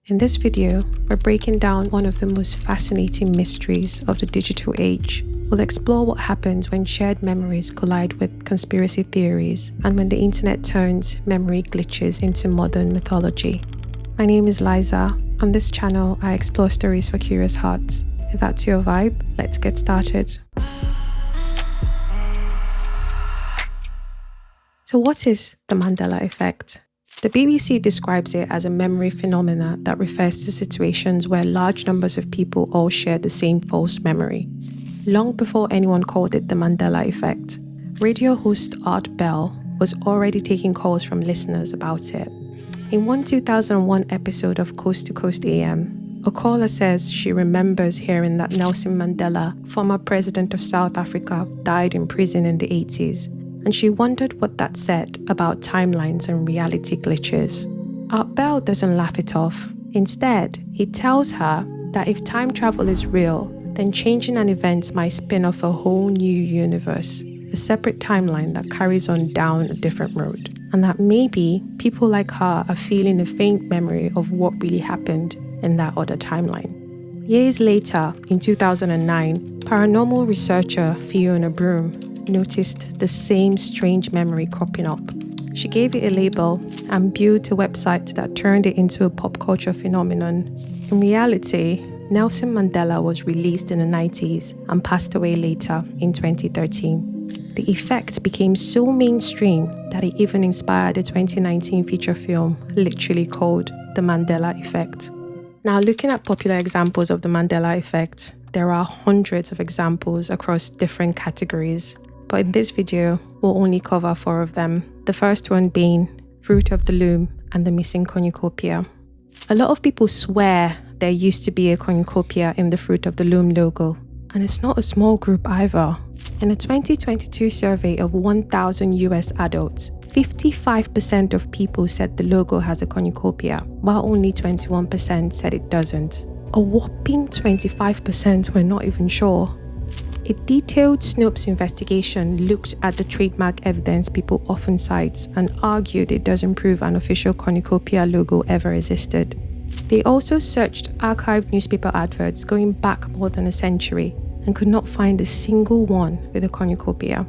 In this video, we're breaking down one of the most fascinating mysteries of the digital age. We'll explore what happens when shared memories collide with conspiracy theories and when the internet turns memory glitches into modern mythology. My name is Laiza. On this channel, I explore stories for curious hearts. If that's your vibe, let's get started. So what is the Mandela Effect? The BBC describes it as a memory phenomena that refers to situations where large numbers of people all share the same false memory. Long before anyone called it the Mandela Effect, radio host Art Bell was already taking calls from listeners about it. In one 2001 episode of Coast to Coast AM, a caller says she remembers hearing that Nelson Mandela, former president of South Africa, died in prison in the 80s. And she wondered what that said about timelines and reality glitches. Art Bell doesn't laugh it off. Instead, he tells her that if time travel is real, then changing an event might spin off a whole new universe, a separate timeline that carries on down a different road. And that maybe people like her are feeling a faint memory of what really happened in that other timeline. Years later, in 2009, paranormal researcher Fiona Broom noticed the same strange memory cropping up. She gave it a label and built a website that turned it into a pop culture phenomenon. In reality, Nelson Mandela was released in the 90s and passed away later in 2013. The effect became so mainstream that it even inspired a 2019 feature film literally called The Mandela Effect. Now, looking at popular examples of the Mandela Effect, there are hundreds of examples across different categories. But in this video, we'll only cover 4 of them. The first one being Fruit of the Loom and the missing cornucopia. A lot of people swear there used to be a cornucopia in the Fruit of the Loom logo, and it's not a small group either. In a 2022 survey of 1,000 US adults, 55% of people said the logo has a cornucopia, while only 21% said it doesn't. A whopping 25% were not even sure. A detailed Snopes investigation looked at the trademark evidence people often cite and argued it doesn't prove an official cornucopia logo ever existed. They also searched archived newspaper adverts going back more than a century and could not find a single one with a cornucopia.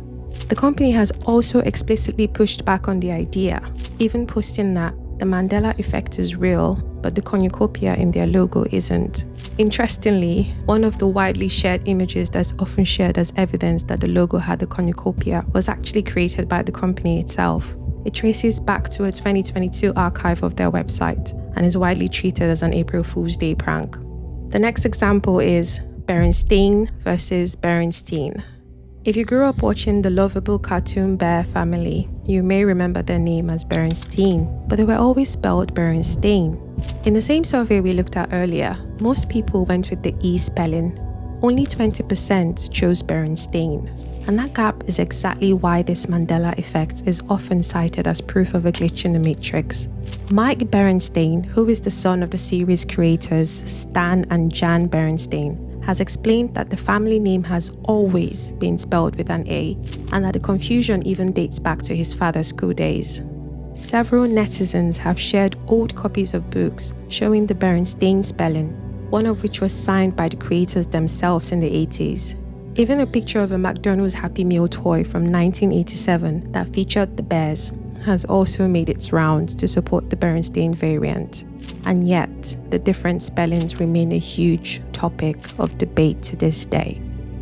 The company has also explicitly pushed back on the idea, even posting that the Mandela Effect is real, but the cornucopia in their logo isn't. Interestingly, one of the widely shared images that's often shared as evidence that the logo had a cornucopia was actually created by the company itself. It traces back to a 2022 archive of their website and is widely treated as an April Fool's Day prank. The next example is Berenstain versus Berenstein. If you grew up watching the lovable cartoon Bear Family, you may remember their name as Berenstein, but they were always spelled Berenstain. In the same survey we looked at earlier, most people went with the E spelling. Only 20% chose Berenstain. And that gap is exactly why this Mandela Effect is often cited as proof of a glitch in the matrix. Mike Berenstain, who is the son of the series creators Stan and Jan Berenstain, has explained that the family name has always been spelled with an A, and that the confusion even dates back to his father's school days. Several netizens have shared old copies of books showing the Berenstain spelling, one of which was signed by the creators themselves in the 80s. Even a picture of a McDonald's Happy Meal toy from 1987 that featured the bears has also made its rounds to support the Berenstain variant. And yet, the different spellings remain a huge topic of debate to this day.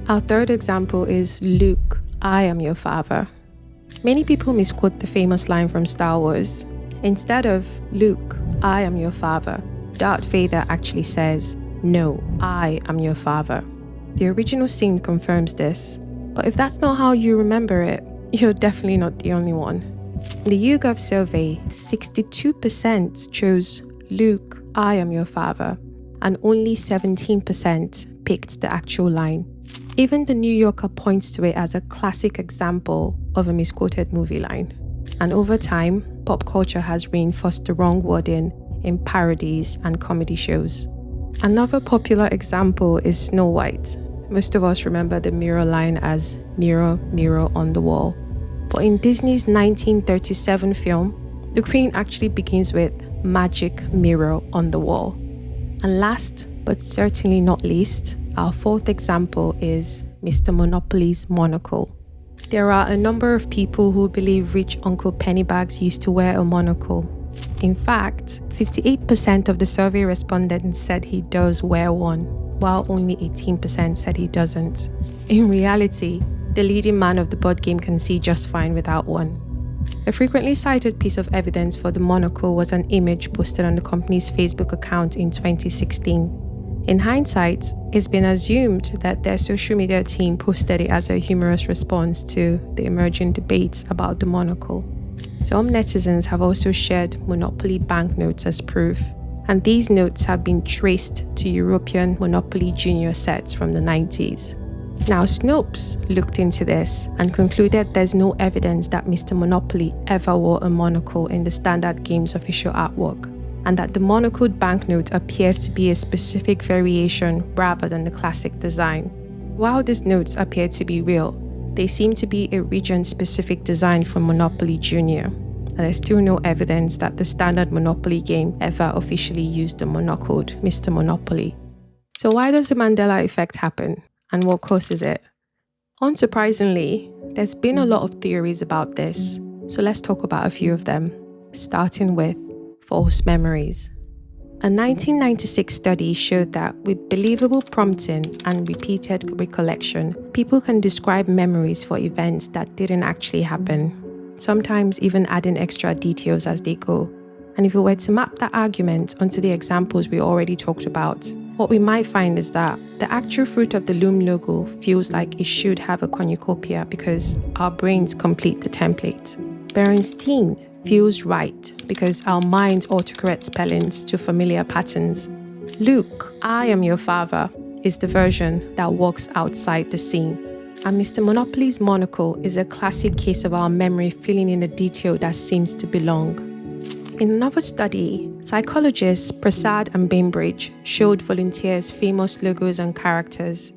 Our third example is Luke, I am your father. Many people misquote the famous line from Star Wars. Instead of Luke, I am your father, Darth Vader actually says, no, I am your father. The original scene confirms this. But if that's not how you remember it, you're definitely not the only one. In the YouGov survey, 62% chose Luke, I am your father, and only 17% picked the actual line. Even the New Yorker points to it as a classic example of a misquoted movie line. And over time, pop culture has reinforced the wrong wording in parodies and comedy shows. Another popular example is Snow White. Most of us remember the mirror line as mirror, mirror on the wall. But in Disney's 1937 film, the queen actually begins with magic mirror on the wall. And last, but certainly not least, our fourth example is Mr. Monopoly's monocle. There are a number of people who believe rich Uncle Pennybags used to wear a monocle. In fact, 58% of the survey respondents said he does wear one, while only 18% said he doesn't. In reality, the leading man of the board game can see just fine without one. A frequently cited piece of evidence for the monocle was an image posted on the company's Facebook account in 2016. In hindsight, it's been assumed that their social media team posted it as a humorous response to the emerging debates about the monocle. Some netizens have also shared Monopoly banknotes as proof, and these notes have been traced to European Monopoly Junior sets from the 90s. Now, Snopes looked into this and concluded there's no evidence that Mr. Monopoly ever wore a monocle in the Standard Games official artwork, and that the monocled banknote appears to be a specific variation rather than the classic design. While these notes appear to be real, they seem to be a region-specific design from Monopoly Junior, and there's still no evidence that the standard Monopoly game ever officially used the monocled Mr. Monopoly. So why does the Mandela Effect happen, and what causes it? Unsurprisingly, there's been a lot of theories about this, so let's talk about a few of them, starting with false memories. A 1996 study showed that with believable prompting and repeated recollection, people can describe memories for events that didn't actually happen, sometimes even adding extra details as they go. And if we were to map that argument onto the examples we already talked about, what we might find is that the actual fruit of the Loom logo feels like it should have a cornucopia because our brains complete the template. Berenstein feels right because our minds autocorrect spellings to familiar patterns. Luke, I am your father, is the version that walks outside the scene. And Mr. Monopoly's monocle is a classic case of our memory filling in a detail that seems to belong. In another study, psychologists Prasad and Bainbridge showed volunteers famous logos and characters,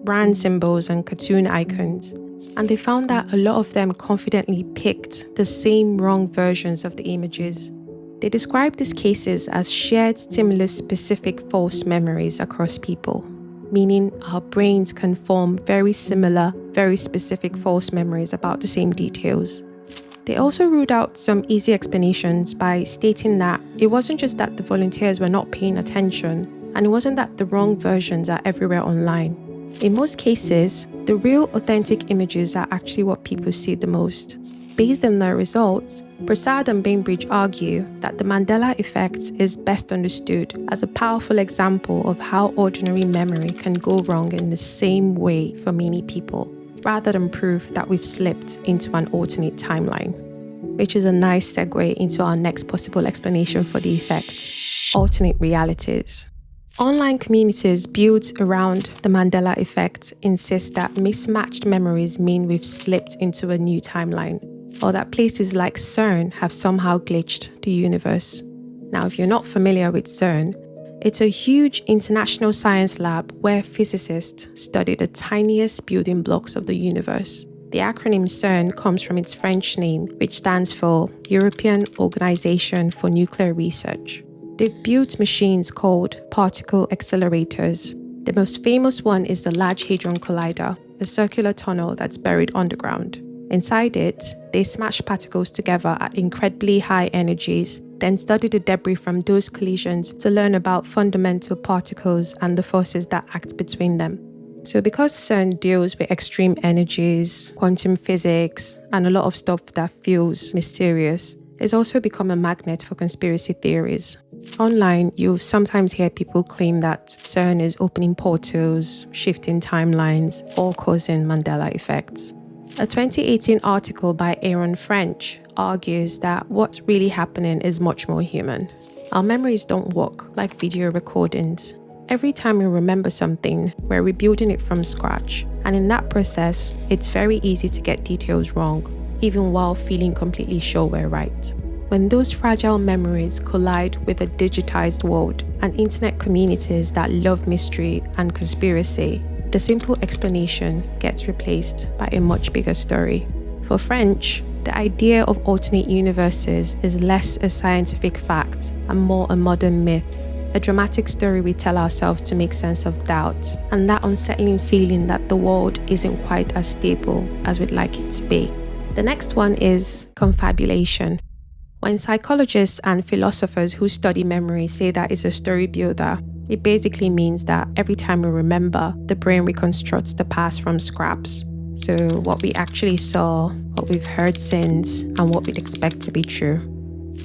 brand symbols and cartoon icons. And they found that a lot of them confidently picked the same wrong versions of the images. They described these cases as shared stimulus-specific false memories across people, meaning our brains can form very similar, very specific false memories about the same details. They also ruled out some easy explanations by stating that it wasn't just that the volunteers were not paying attention, and it wasn't that the wrong versions are everywhere online. In most cases, the real authentic images are actually what people see the most. Based on their results, Prasad and Bainbridge argue that the Mandela Effect is best understood as a powerful example of how ordinary memory can go wrong in the same way for many people, rather than proof that we've slipped into an alternate timeline. Which is a nice segue into our next possible explanation for the effect: alternate realities. Online communities built around the Mandela Effect insist that mismatched memories mean we've slipped into a new timeline, or that places like CERN have somehow glitched the universe. Now, if you're not familiar with CERN, it's a huge international science lab where physicists study the tiniest building blocks of the universe. The acronym CERN comes from its French name, which stands for European Organization for Nuclear Research. They've built machines called particle accelerators. The most famous one is the Large Hadron Collider, a circular tunnel that's buried underground. Inside it, they smash particles together at incredibly high energies, then study the debris from those collisions to learn about fundamental particles and the forces that act between them. So because CERN deals with extreme energies, quantum physics, and a lot of stuff that feels mysterious, it's also become a magnet for conspiracy theories. Online, you'll sometimes hear people claim that CERN is opening portals, shifting timelines, or causing Mandela effects. A 2018 article by Aaron French argues that what's really happening is much more human. Our memories don't work like video recordings. Every time we remember something, we're rebuilding it from scratch. And in that process, it's very easy to get details wrong, even while feeling completely sure we're right. When those fragile memories collide with a digitized world and internet communities that love mystery and conspiracy, the simple explanation gets replaced by a much bigger story. For French, the idea of alternate universes is less a scientific fact and more a modern myth. a dramatic story we tell ourselves to make sense of doubt, and that unsettling feeling that the world isn't quite as stable as we'd like it to be. The next one is confabulation. When psychologists and philosophers who study memory say that it's a story builder, it basically means that every time we remember, the brain reconstructs the past from scraps. So what we actually saw, what we've heard since, and what we'd expect to be true.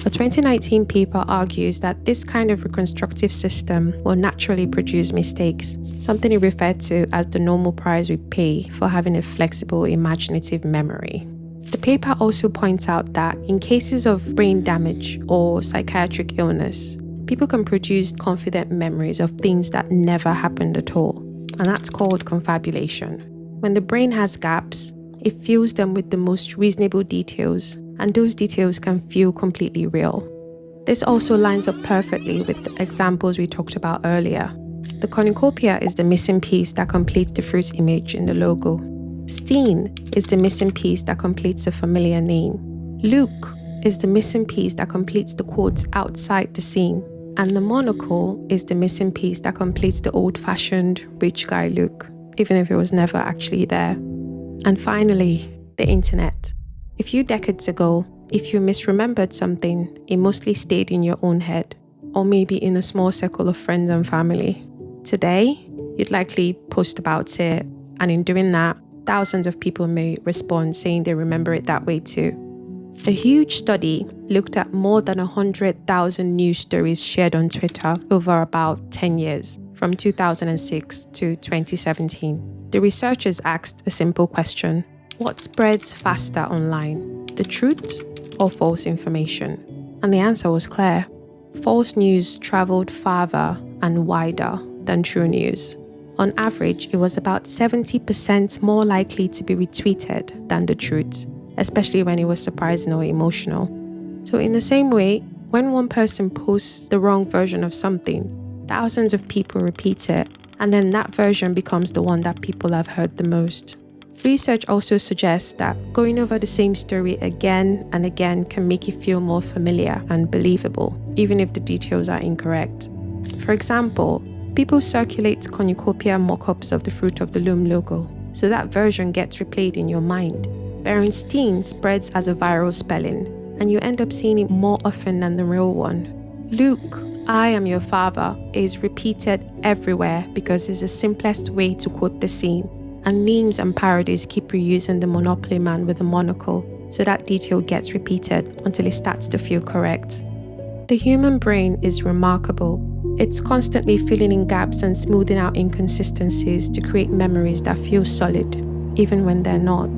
A 2019 paper argues that this kind of reconstructive system will naturally produce mistakes, something it referred to as the normal price we pay for having a flexible, imaginative memory. The paper also points out that in cases of brain damage or psychiatric illness, people can produce confident memories of things that never happened at all, and that's called confabulation. When the brain has gaps, it fills them with the most reasonable details, and those details can feel completely real. This also lines up perfectly with the examples we talked about earlier. The cornucopia is the missing piece that completes the fruit image in the logo. Steen is the missing piece that completes a familiar name. Luke is the missing piece that completes the quotes outside the scene. And the monocle is the missing piece that completes the old-fashioned rich guy look, even if it was never actually there. And finally, the internet. A few decades ago, if you misremembered something, it mostly stayed in your own head, or maybe in a small circle of friends and family. Today, you'd likely post about it, and in doing that, thousands of people may respond saying they remember it that way too. A huge study looked at more than 100,000 news stories shared on Twitter over about 10 years, from 2006 to 2017. The researchers asked a simple question: what spreads faster online, the truth or false information? And the answer was clear. False news traveled farther and wider than true news. On average, it was about 70% more likely to be retweeted than the truth, especially when it was surprising or emotional. So in the same way, when one person posts the wrong version of something, thousands of people repeat it, and then that version becomes the one that people have heard the most. Research also suggests that going over the same story again and again can make it feel more familiar and believable, even if the details are incorrect. For example, people circulate cornucopia mock-ups of the Fruit of the Loom logo, so that version gets replayed in your mind. Berenstain spreads as a viral spelling, and you end up seeing it more often than the real one. Luke, I am your father, is repeated everywhere because it's the simplest way to quote the scene, and memes and parodies keep reusing the Monopoly man with a monocle, so that detail gets repeated until it starts to feel correct. The human brain is remarkable. It's constantly filling in gaps and smoothing out inconsistencies to create memories that feel solid, even when they're not.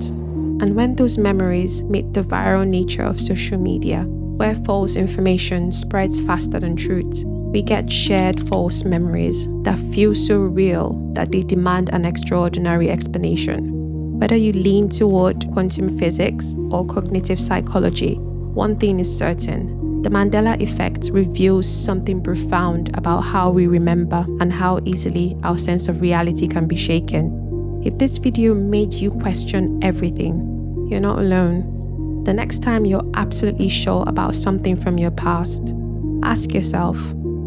And when those memories meet the viral nature of social media, where false information spreads faster than truth, we get shared false memories that feel so real that they demand an extraordinary explanation. Whether you lean toward quantum physics or cognitive psychology, one thing is certain: the Mandela Effect reveals something profound about how we remember and how easily our sense of reality can be shaken. If this video made you question everything, you're not alone. The next time you're absolutely sure about something from your past, ask yourself,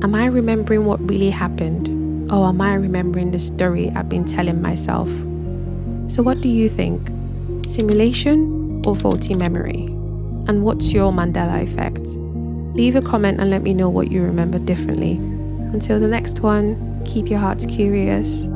am I remembering what really happened? Or am I remembering the story I've been telling myself? So what do you think? Simulation or faulty memory? And what's your Mandela Effect? Leave a comment and let me know what you remember differently. Until the next one, keep your hearts curious.